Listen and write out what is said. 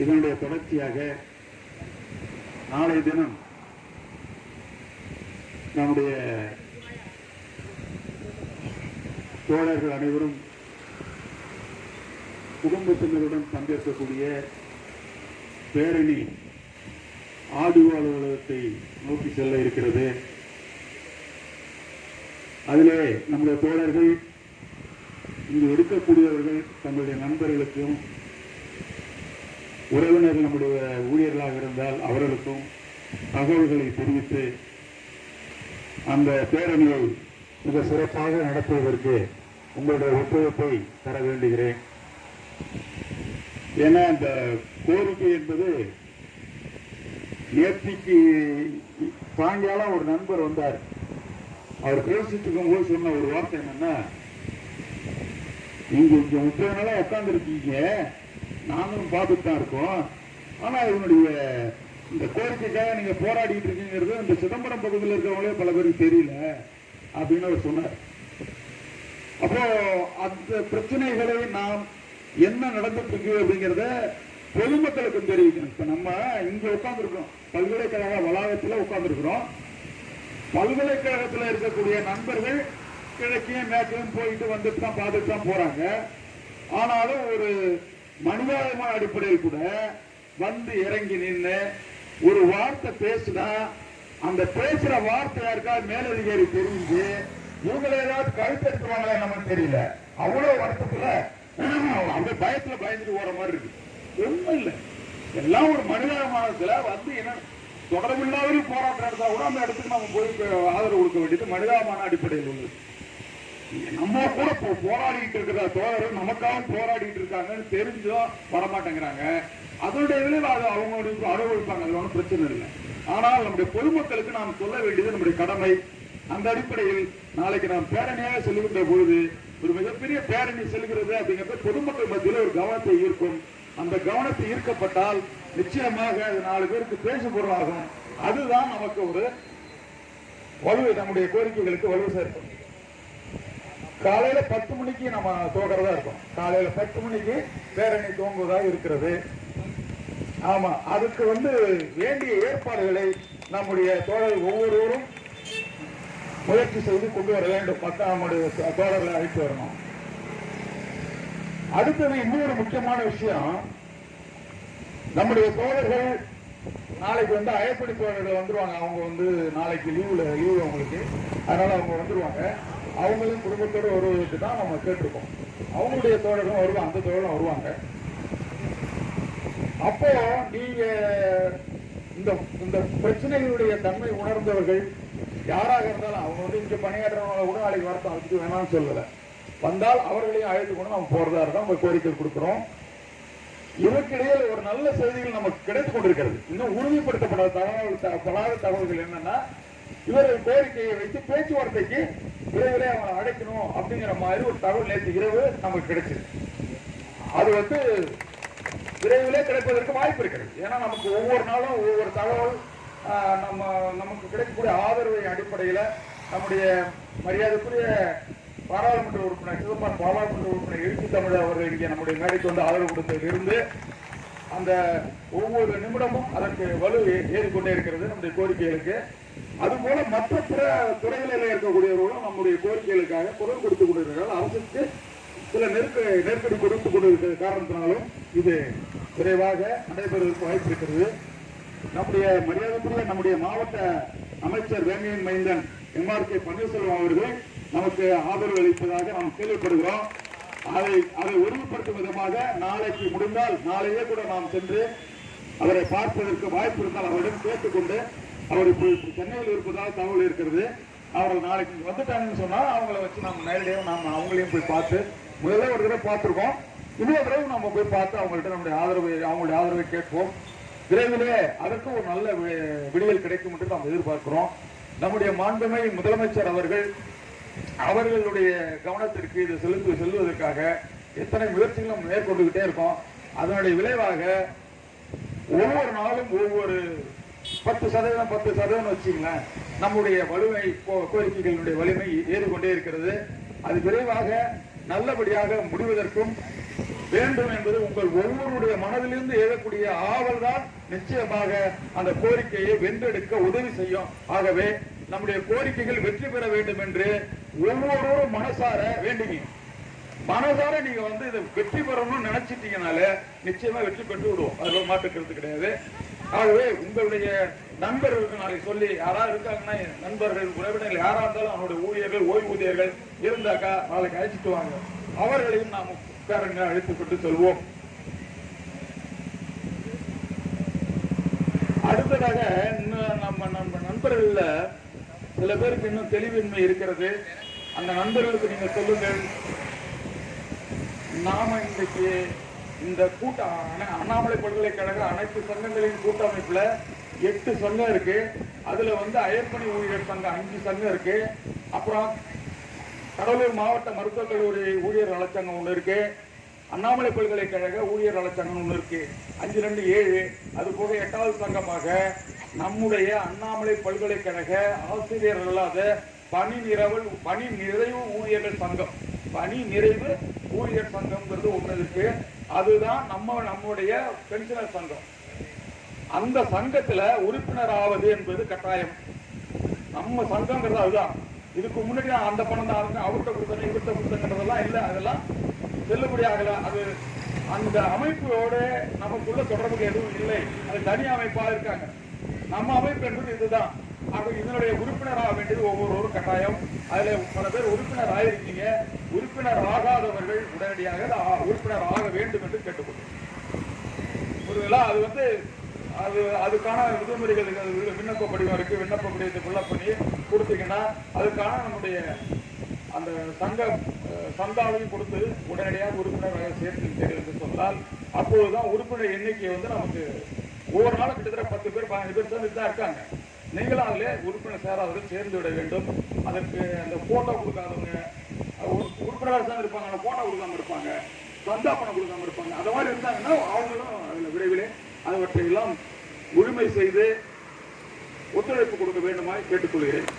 இதனுடைய தொடர்ச்சியாக நாளைய தினம் நம்முடைய தோழர்கள் அனைவரும் குடும்பத்தினருடன் பங்கேற்கக்கூடிய பேரணி ஆடியோ அலுவலகத்தை நோக்கி செல்ல இருக்கிறது. அதிலே நம்முடைய தோழர்கள் இங்கு இருக்கக்கூடியவர்கள் தங்களுடைய நண்பர்களுக்கும் உறவினர்கள் நம்முடைய ஊழியர்களாக இருந்தால் அவர்களுக்கும் தகவல்களை தெரிவித்து அந்த பேரணியை மிக சிறப்பாக நடத்துவதற்கு உங்களுடைய ஒத்துழைப்பை தர வேண்டுகிறேன். ஏன்னா இந்த கோரிக்கை என்பது நேற்றுக்கு சாயங்காலம் ஒரு நண்பர் வந்தார். அவர் பேசிட்டு இருக்கும்போது சொன்ன ஒரு வார்த்தை என்னன்னா, நீங்க இங்க 30 நாளா உட்கார்ந்து இருக்கீங்க, நாங்களும் பார்த்துட்டு தான் இருக்கோம். ஆனா இவனுடைய இந்த கோரிக்கைக்காக நீங்க போராடிட்டு இருக்கீங்கிறது இந்த சிதம்பரம் பகுதியில் இருக்கிறவங்களே பல பேருக்கு தெரியல அப்படின்னு அவர் சொன்னார். அப்போ அந்த பிரச்சனைகளை நாம் என்ன நடந்துட்டு இருக்கு அப்படிங்கிறத பொதுமக்களுக்கு தெரிவிக்கணும். இப்ப நம்ம இங்க உட்கார்ந்து இருக்கோம், பல்கலைக்கழக வளாகத்தில் உட்கார்ந்து இருக்கிறோம். பல்கலைக்கழகத்தில் இருக்கக்கூடிய நண்பர்கள் கிழக்கையும் மேற்கையும் போயிட்டு வந்துட்டு தான் பார்த்துட்டு தான் போறாங்க. ஆனாலும் ஒரு மனிதாபிமான அடிப்படையில் கூட வந்து இறங்கி நின்று ஒரு வார்த்தை பேசுனா அந்த பேசுற வார்த்தை யாருக்காவது மேலதிகாரி தெரிஞ்சு இவங்களை ஏதாவது கழுத்து எடுத்துருவாங்களே நமக்கு தெரியல. அவ்வளவு வருத்தத்துல அந்த பயத்துல பயந்துட்டு போற மாதிரி இருக்கு. ஒண்ணும் இல்லை, எல்லாம் ஒரு மனிதாபிமானத்துல வந்து என்ன தொடர்பில்லாத போராட்டம் எடுத்தா கூட அந்த இடத்துக்கு நம்ம போய் ஆதரவு கொடுக்க வேண்டியது மனிதாபிமான அடிப்படையில் உள்ளது. நம்ம கூட போராடிட்டு இருக்கிற தோழர்கள் நமக்காக போராடிட்டு இருக்காங்கன்னு தெரிஞ்சும் வரமாட்டேங்கிறாங்க. அதனுடைய விளைவு அது அவங்களுடைய அனுபவிப்பாங்க, அது ஒன்றும் பிரச்சனை இல்லை. ஆனால் நம்முடைய பொதுமக்களுக்கு நாம் சொல்ல வேண்டியது நம்முடைய கடமை. அந்த அடிப்படையில் நாளைக்கு நாம் பேரணியாக செல்கின்ற பொழுது ஒரு மிகப்பெரிய பேரணி செல்கிறது அப்படிங்கிறது பொதுமக்கள் மத்தியில் ஒரு கவனத்தை ஈர்க்கும். அந்த கவனத்தை ஈர்க்கப்பட்டால் நிச்சயமாக அது 4 பேருக்கு பேசும் பொருளாகும். அதுதான் நமக்கு ஒரு வலு, நம்முடைய கோரிக்கைகளுக்கு வலு சேர்க்கும். காலையில 10 மணிக்கு நம்ம துவக்கிறதா இருக்கும். காலையில 10 மணிக்கு பேரணி துவங்குவதாக இருக்கிறது. ஆமா, அதுக்கு வேண்டிய ஏற்பாடுகளை நம்முடைய தோழர்கள் ஒவ்வொருவரும் முயற்சி செய்து கொண்டு வர வேண்டும். நம்முடைய தோழர்களை அழைத்து வரணும். அடுத்தது இன்னொரு முக்கியமான விஷயம், நம்முடைய தோழர்கள் நாளைக்கு அயப்படி தோழர்கள் வந்துருவாங்க. அவங்க நாளைக்கு லீவு அவங்களுக்கு, அதனால அவங்க வந்துருவாங்க. அவங்களும் குடும்பத்தோடு வருவதற்கு தான் நம்ம கேட்டிருக்கோம். அவங்களுடைய தோழர்களும் வருவாங்க, அந்த தோழரும் வருவாங்க. அப்போ நீங்க இந்த பிரச்சனைகளுடைய தன்மை உணர்ந்தவர்கள் யாராக இருந்தாலும் அவங்க இங்க பணியாற்றவங்க கூட நாளைக்கு வரட்டும், அதுக்கு வேணாம்னு சொல்லல. வந்தால் அவர்களையும் அழைத்து கொண்டு நம்ம போறதா இருக்கோம். நம்ம கோரிக்கை கொடுக்கிறோம். இதற்கிடையில் ஒரு நல்ல செய்திகள் நமக்கு கிடைத்துக் கொண்டிருக்கிறது. இன்னும் உறுதிப்படுத்தப்படாத தகவல்கள் என்னன்னா, இவர்கள் கோரிக்கையை வைத்து பேச்சுவார்த்தைக்கு விரைவிலே அவனை அழைக்கணும் அப்படிங்கிற மாதிரி ஒரு தகவல் நேற்று இரவு நமக்கு கிடைச்சது. அது விரைவிலே கிடைப்பதற்கு வாய்ப்பு இருக்கிறது. ஏன்னா நமக்கு ஒவ்வொரு நாளும் ஒவ்வொரு தகவல் நமக்கு கிடைக்கக்கூடிய ஆதரவை அடிப்படையில் நம்முடைய மரியாதைக்குரிய பாராளுமன்ற உறுப்பினர் சிதம்பரம் பாராளுமன்ற உறுப்பினர் எழுச்சி தமிழர் அவர்கள் இங்கே நம்முடைய மேடைக்கு ஆதரவு கொடுத்ததிலிருந்து அந்த ஒவ்வொரு நிமிடமும் அதற்கு வலு ஏறிக்கொண்டே இருக்கிறது நம்முடைய கோரிக்கைகளுக்கு. அதுபோல மற்ற பிற துறைகளில் இருக்கக்கூடியவர்களும் நம்முடைய கோரிக்கைகளுக்காக குரல் கொடுத்துக் கொண்டிருக்கிறார்கள். அரசுக்கு சில நெருக்கடி கொடுத்துக் கொண்டிருக்கிற காரணத்தினாலும் இது விரைவாக நடைபெறுவதற்கு வாய்ப்பு இருக்கிறது. நம்முடைய மரியாதைக்குரிய நம்முடைய மாவட்ட அமைச்சர் வேங்கையன் மைந்தன் MRK பன்னீர்செல்வம் அவர்கள் நமக்கு ஆதரவு அளிப்பதாக நாம் கேள்விப்படுகிறோம். அதை உறுதிப்படுத்தும் விதமாக நாளைக்கு முடிந்தால் நாளையே கூட நாம் சென்று அவரை பார்ப்பதற்கு வாய்ப்பு இருந்தால் அவரிடம் கேட்டுக்கொண்டு, அவர் இப்போ சென்னையில் இருப்பதாக தகவல் இருக்கிறது. அவர்கள் நாளைக்கு வந்துட்டாங்கன்னு சொன்னா அவங்கள வச்சு நம்ம நேரடியாக நாம் அவங்களையும் போய் பார்த்து, முதல்ல ஒரு தடவை பார்த்துருக்கோம், இன்னொரு தடவை நம்ம போய் பார்த்து அவங்கள்ட்ட அவங்களுடைய ஆதரவை கேட்போம். விரைவிலே அதற்கு ஒரு நல்ல விடியல் கிடைக்கும் என்று நாம் எதிர்பார்க்கிறோம். நம்முடைய மாண்புமை முதலமைச்சர் அவர்களுடைய கவனத்திற்கு இது செல்வதற்காக எத்தனை முயற்சிகளும் மேற்கொண்டுகிட்டே இருக்கோம். அதனுடைய விளைவாக ஒவ்வொரு நாளும் ஒவ்வொரு 10% வச்சுங்களேன், நம்முடைய வலிமை கோரிக்கைகளுடைய வலிமை ஏறிக்கொண்டே இருக்கிறது. அது விரைவாக நல்லபடியாக முடிவதற்கும் வேண்டும் என்பது உங்கள் ஒவ்வொருடைய மனதிலிருந்து எழக்கூடிய ஆவல் தான் நிச்சயமாக அந்த கோரிக்கையை வென்றெடுக்க உதவி செய்யும். ஆகவே நம்முடைய கோரிக்கைகள் வெற்றி பெற வேண்டும் என்று ஒவ்வொருவரும் மனசார வேண்டுங்க. மனசார நீங்க இதை வெற்றி பெறணும்னு நினைச்சிட்டீங்கனால நிச்சயமா வெற்றி பெற்று விடுவோம். அதுல மாற்றுக்கிறது கிடையாது. ஆகவே உங்களுடைய நண்பர்களுக்கு நாளைக்கு சொல்லி யாராவது இருக்காங்கன்னா நண்பர்கள் உறவினர்கள் யாரா இருந்தாலும் அவனுடைய ஊழியர்கள் ஓய்வூதியர்கள் இருந்தாக்கா நாளைக்கு அழைச்சிட்டு வாங்க. அவர்களையும் நாம் உட்காரங்க அழைத்துக் கொண்டு சொல்வோம். அடுத்ததாக நம்ம நண்பர்கள்ல சில பேருக்கு இன்னும் தெளிவின்மை இருக்கிறது. அந்த நண்பர்களுக்கு நீங்க சொல்லுங்கள். நாம இன்றைக்கு இந்த அண்ணாமலை பல்கலைக்கழக அனைத்து சங்கங்களின் கூட்டமைப்புல 8 சங்கம் இருக்கு. அதுல அயற்பணி ஊழியர் சங்கம் 5 சங்கம் இருக்கு. அப்புறம் கடலூர் மாவட்ட மருத்துவக் கல்லூரி ஊழியர் நலச்சங்கம் ஒண்ணு இருக்கு. அண்ணாமலை பல்கலைக்கழக ஊழியர் நலச்சங்கம் ஒண்ணு இருக்கு. 5 2 7. அது போக 8வது சங்கமாக நம்முடைய அண்ணாமலை பல்கலைக்கழக ஆசிரியர் அல்லாத பணி நிறைவு ஊழியர்கள் சங்கம், பணி நிறைவு ஊழியர் சங்கம்ங்கிறது ஒண்ணு இருக்கு. அதுதான் நம்முடைய பென்ஷனர் சங்கம். அந்த சங்கத்துல உறுப்பினர் ஆவது என்பது கட்டாயம். நம்ம சங்கம்ங்கிறது அதுதான். இதுக்கு முன்னாடி அந்த பணம் தான் அவர்கிட்ட கொடுத்தேன் இவர்கிட்ட கொடுத்தேங்கிறதெல்லாம் இல்லை. அதெல்லாம் செல்லுபடி ஆகல. அது அந்த அமைப்போட நமக்குள்ள தொடர்பு எதுவும் இல்லை. அது தனி அமைப்பா இருக்காங்க. நம்ம அமைப்பு என்பது இதுதான். ஆக இதனுடைய உறுப்பினர் ஆக வேண்டியது ஒவ்வொருவரும் கட்டாயம். அதுல பல பேர் உறுப்பினர் ஆயிருக்கீங்க. உறுப்பினர் ஆகாதவர்கள் உடனடியாக உறுப்பினர் ஆக வேண்டும் என்று கேட்டுக்கொள்ளும். ஒருவேளை அது அதுக்கான விதிமுறைகள் விண்ணப்ப படிவம் இருக்கு. விண்ணப்ப படிவத்தை ஃபில்அப் பண்ணி கொடுத்தீங்கன்னா அதுக்கான நம்முடைய அந்த சந்தாவையும் கொடுத்து உடனடியாக உறுப்பினராக சேர்த்து என்று சொன்னால் அப்போதுதான் உறுப்பினர் எண்ணிக்கை நமக்கு ஒவ்வொரு நாளும் கிட்டத்தட்ட 10 பேர் 15 பேர் சேர்ந்து தான் இருக்காங்க. நீங்களும் அதிலே உறுப்பினர் சேராதவர்கள் சேர்ந்து விட வேண்டும். அதற்கு அந்த போட்டோ கொடுக்காதவங்க உறுப்பினராக சேர்ந்து இருப்பாங்க, அந்த போட்டோ கொடுக்காம இருப்பாங்க, சந்தா பணம் கொடுக்காம இருப்பாங்க. அந்த மாதிரி இருந்தாங்கன்னா அவங்களும் அதில் விரைவிலே அவற்றையெல்லாம் உரிமை செய்து ஒத்துழைப்பு கொடுக்க வேண்டுமாய் கேட்டுக்கொள்கிறேன்.